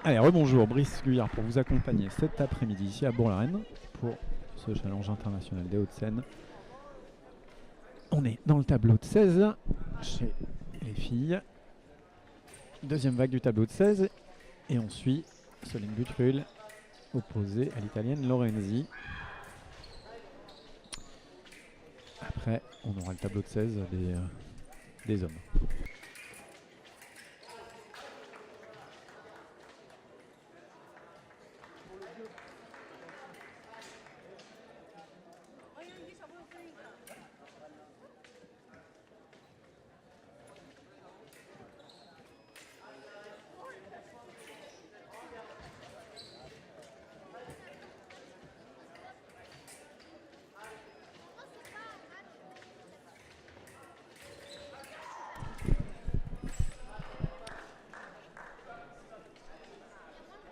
Allez, rebonjour, Brice Guyard pour vous accompagner cet après-midi ici à Bourg-la-Reine pour ce challenge international des Hauts-de-Seine. On est dans le tableau de 16 chez les filles. Deuxième vague du tableau de 16 et on suit Solène Butrul opposée à l'italienne Lorenzi. Après, on aura le tableau de 16 des hommes.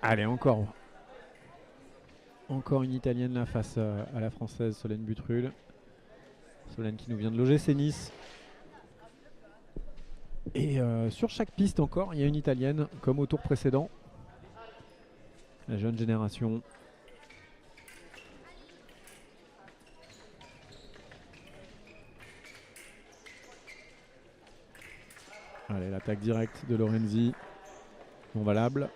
Allez, encore une italienne là face à la française Solène Butrul. Solène qui nous vient de l'OGC Nice. Et sur chaque piste encore, il y a une italienne comme au tour précédent. La jeune génération. Allez, l'attaque directe de Lorenzi. Non valable.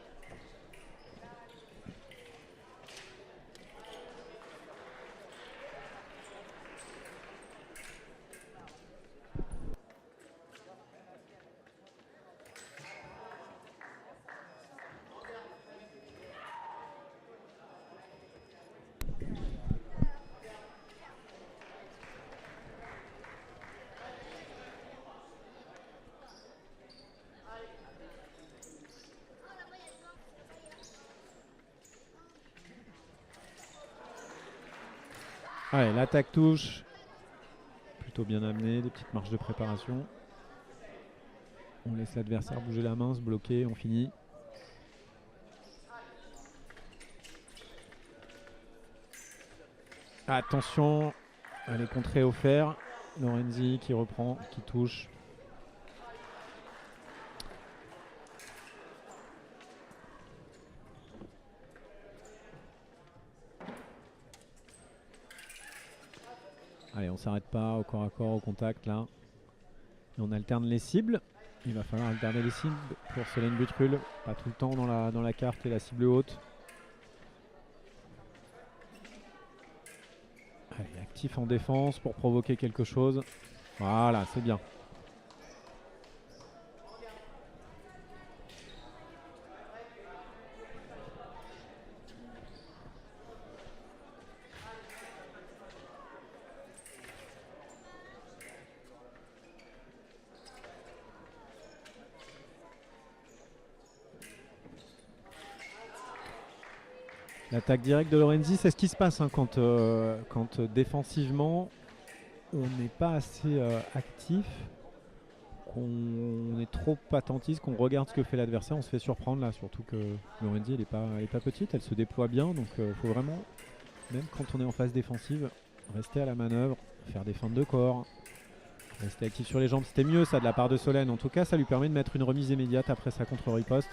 Allez, l'attaque touche. Plutôt bien amené, des petites marches de préparation. On laisse l'adversaire bouger la main, se bloquer, on finit. Attention, elle est contrée au fer. Lorenzi qui reprend, qui touche. Allez, on s'arrête pas au corps à corps, au contact là. Et on alterne les cibles. Il va falloir alterner les cibles pour Solène Butrul. Pas tout le temps dans la carte et la cible haute. Allez, actif en défense pour provoquer quelque chose. Voilà, c'est bien. L'attaque directe de Lorenzi, c'est ce qui se passe hein, quand défensivement on n'est pas assez actif, qu'on est trop attentiste, qu'on regarde ce que fait l'adversaire, on se fait surprendre là, surtout que Lorenzi elle est pas petite, elle se déploie bien, donc il faut vraiment, même quand on est en phase défensive, rester à la manœuvre, faire des feintes de corps, rester actif sur les jambes. C'était mieux ça de la part de Solène, en tout cas ça lui permet de mettre une remise immédiate après sa contre-riposte.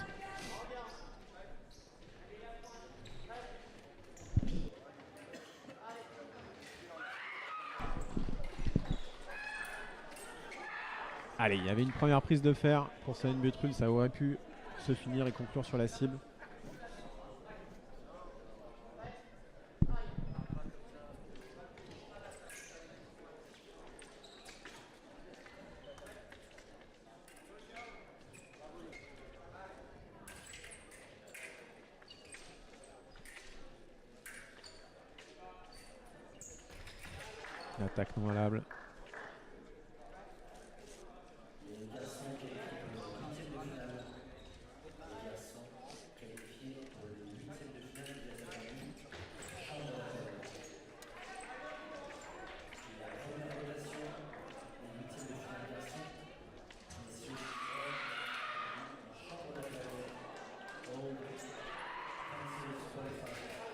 Allez, il y avait une première prise de fer pour Solène Butrul, ça aurait pu se finir et conclure sur la cible. L'attaque non valable.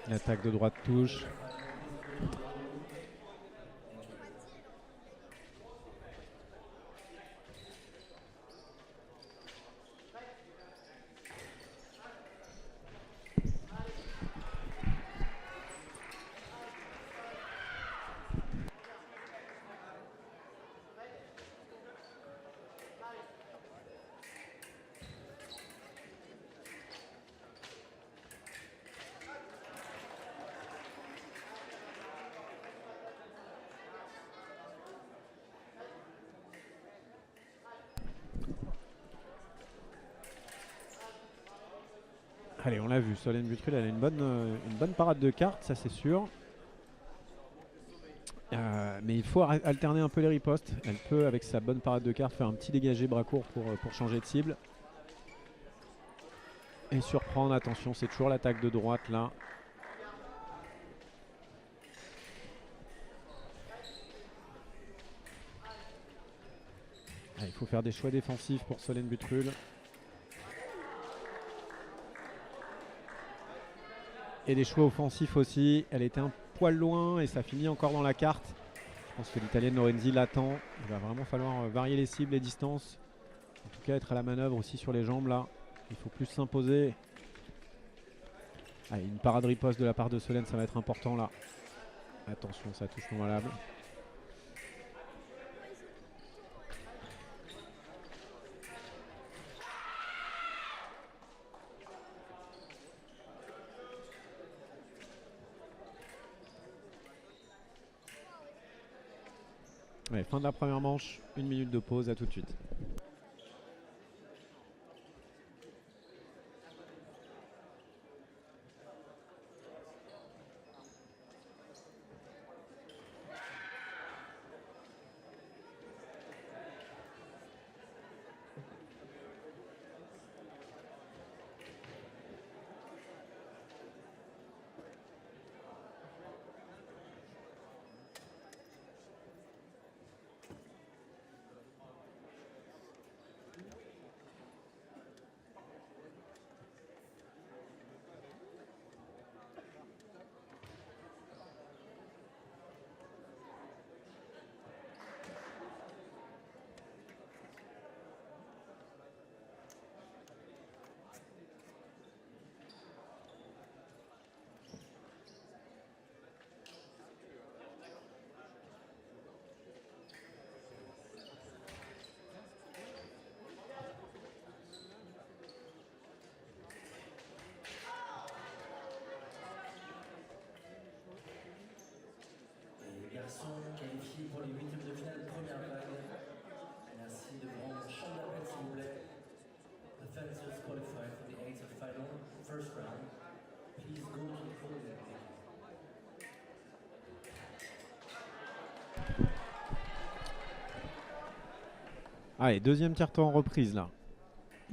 L'attaque de droite touche. Allez, on l'a vu, Solène Butrul, elle a une bonne parade de cartes, ça c'est sûr. Mais il faut alterner un peu les ripostes. Elle peut, avec sa bonne parade de cartes, faire un petit dégagé bras court pour changer de cible. Et surprendre, attention, c'est toujours l'attaque de droite là. Il faut faire des choix défensifs pour Solène Butrul. Et des choix offensifs aussi. Elle était un poil loin et ça finit encore dans la carte. Je pense que l'Italienne Lorenzi l'attend. Il va vraiment falloir varier les cibles, les distances. En tout cas, être à la manœuvre aussi sur les jambes là. Il faut plus s'imposer. Allez, une parade riposte de la part de Solène, ça va être important là. Attention, ça touche non valable. Ouais, fin de la première manche, 1 minute de pause, à tout de suite. Qualifié pour les huitièmes de finale, première vague. Merci de vous rendre chambre d'appel s'il vous plaît. The fencers qualify for the 8th of final, first round. Please go to the podium. Allez, deuxième tiers-temps en reprise là.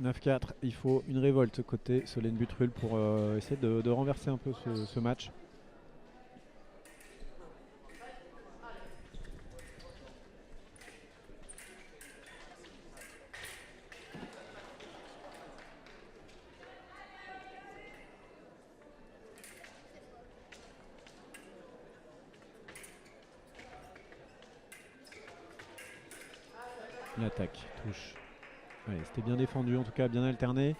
9-4, il faut une révolte côté Solène Butrul pour essayer de renverser un peu ce match. L'attaque, touche. C'était bien défendu, en tout cas bien alterné.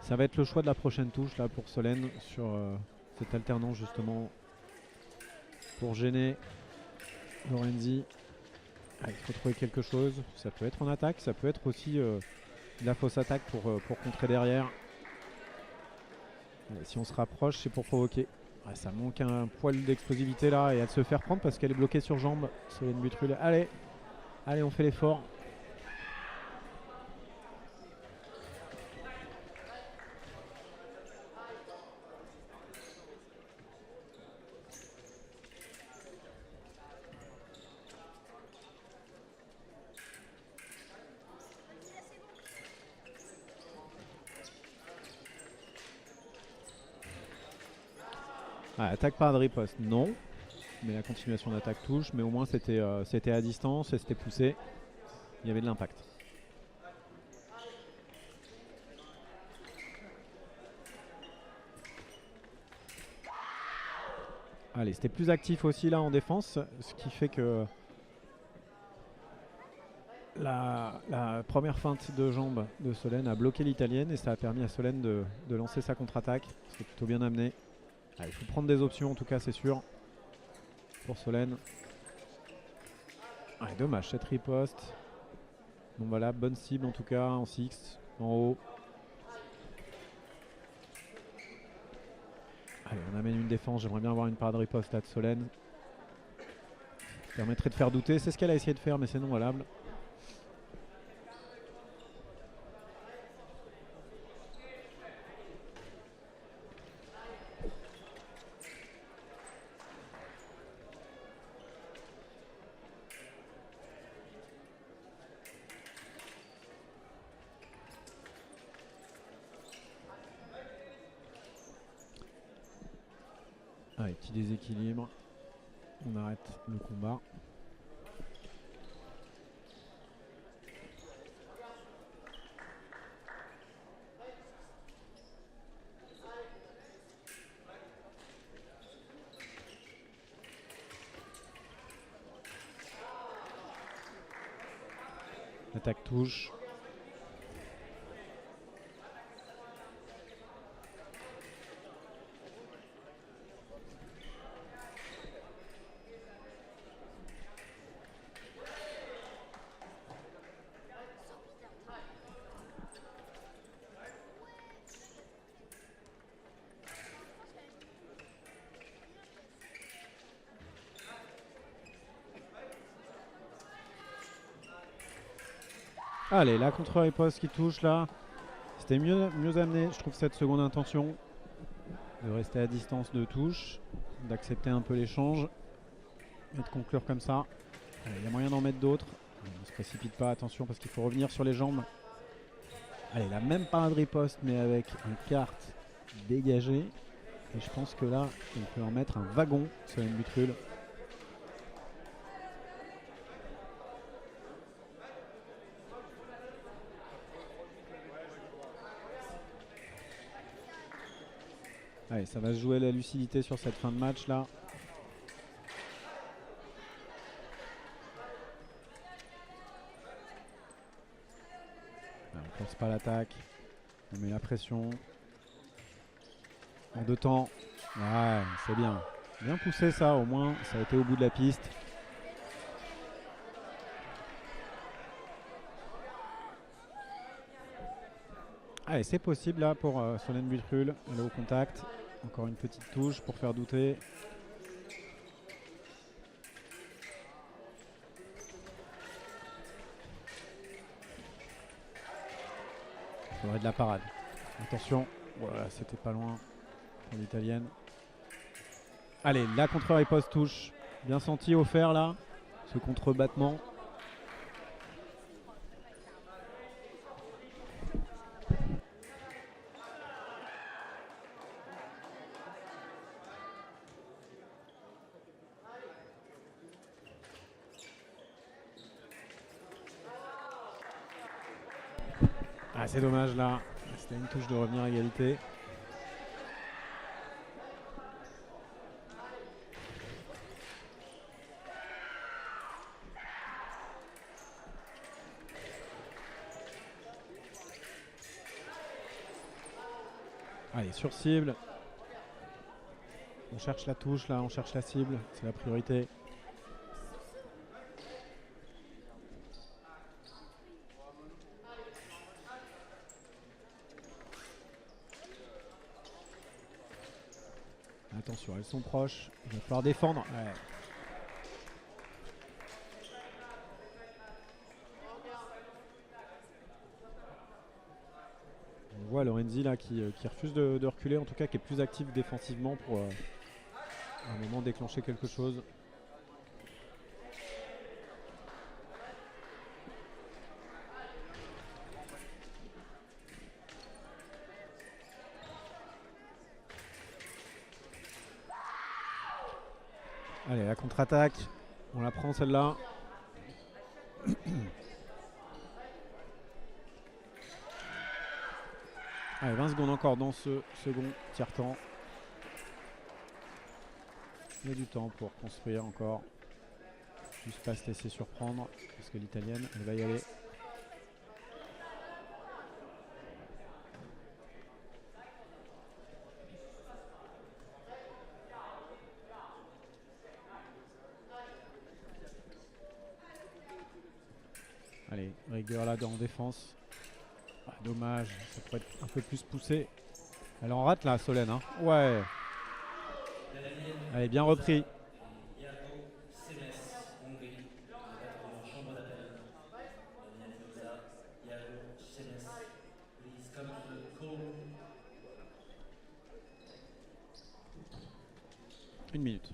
Ça va être le choix de la prochaine touche là pour Solène sur cette alternance justement pour gêner Lorenzi. Il faut trouver quelque chose. Ça peut être en attaque, ça peut être aussi de la fausse attaque pour contrer derrière. Allez, si on se rapproche, c'est pour provoquer. Ça manque un poil d'explosivité là et elle se faire prendre parce qu'elle est bloquée sur jambe. Solène Butrul. Allez, on fait l'effort. Attaque par de riposte, non. Mais la continuation d'attaque touche. Mais au moins c'était à distance et c'était poussé. Il y avait de l'impact. Allez, c'était plus actif aussi là en défense. Ce qui fait que la première feinte de jambe de Solène a bloqué l'italienne. Et ça a permis à Solène de lancer sa contre-attaque. C'est plutôt bien amené. Il faut prendre des options en tout cas, c'est sûr. Pour Solène. Dommage, cette riposte. Bon voilà, bonne cible en tout cas, en 6, en haut. Allez, on amène une défense, j'aimerais bien avoir une parade riposte là de Solène. Ça permettrait de faire douter, c'est ce qu'elle a essayé de faire mais c'est non valable. Allez, petit déséquilibre. On arrête le combat. Attaque touche. Allez, la contre-riposte qui touche là. C'était mieux amené, je trouve, cette seconde intention. De rester à distance de touche. D'accepter un peu l'échange. Et de conclure comme ça. Il y a moyen d'en mettre d'autres. On ne se précipite pas, attention, parce qu'il faut revenir sur les jambes. Allez, là, même pas un de riposte, mais avec une carte dégagée. Et je pense que là, on peut en mettre un wagon sur une butrule. Allez, ça va se jouer la lucidité sur cette fin de match là. On ne force pas l'attaque. On met la pression. En 2 temps. Ouais, c'est bien. Bien poussé ça, au moins ça a été au bout de la piste. Allez, c'est possible là pour Solène Butrul. Elle est au contact. Encore une petite touche pour faire douter. Il faudrait de la parade. Attention. Voilà, c'était pas loin pour l'italienne. Allez, la contre-riposte touche. Bien senti offert là. Ce contre-battement. Ah, c'est dommage là. C'était une touche de revenir à égalité. Allez, sur cible. On cherche la touche là, on cherche la cible. C'est la priorité. Attention, elles sont proches. Il va falloir défendre. Ouais. On voit Lorenzi là qui refuse de reculer, en tout cas qui est plus actif défensivement pour à un moment déclencher quelque chose. Allez, la contre-attaque. On la prend celle-là. Allez, 20 secondes encore dans ce second tiers-temps. Il y a du temps pour construire encore. Juste pas se laisser surprendre parce que l'italienne, elle va y aller. Allez, rigueur là en défense. Ah, dommage, ça pourrait être un peu plus poussé. Elle en rate là, Solène. Hein. Ouais. Allez, bien repris. Une minute.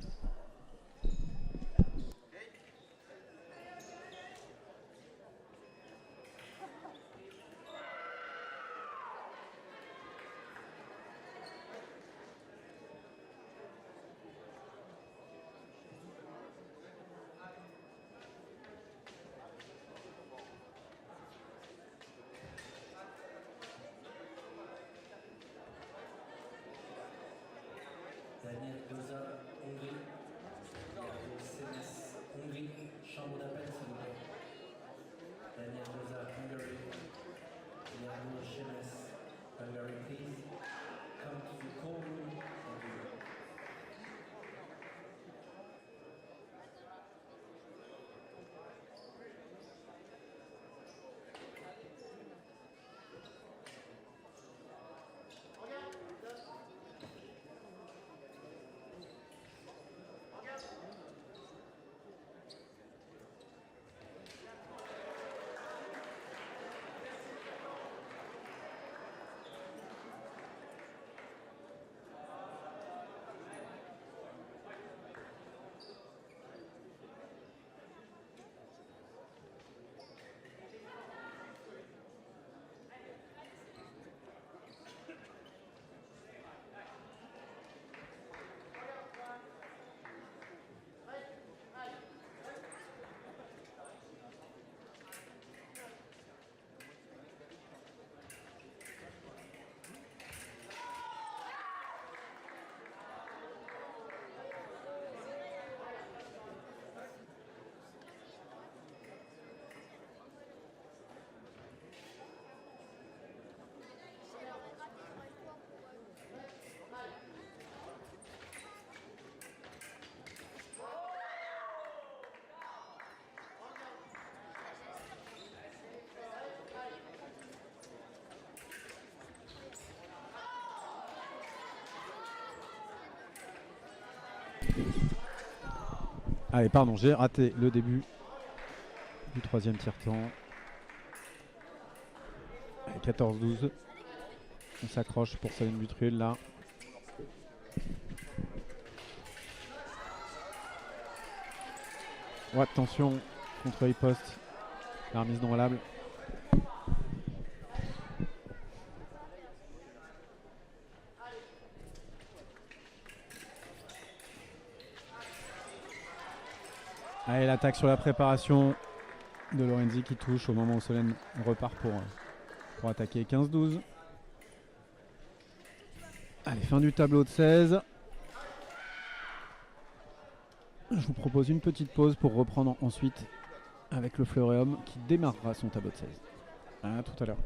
Allez, pardon, j'ai raté le début du troisième tiers-temps. 14-12. On s'accroche pour Saline Butrul là. Ouais, attention contre riposte. La remise non valable. Allez, l'attaque sur la préparation de Lorenzi qui touche au moment où Solène repart pour attaquer 15-12. Allez, fin du tableau de 16. Je vous propose une petite pause pour reprendre ensuite avec le Fleuréum qui démarrera son tableau de 16. À tout à l'heure.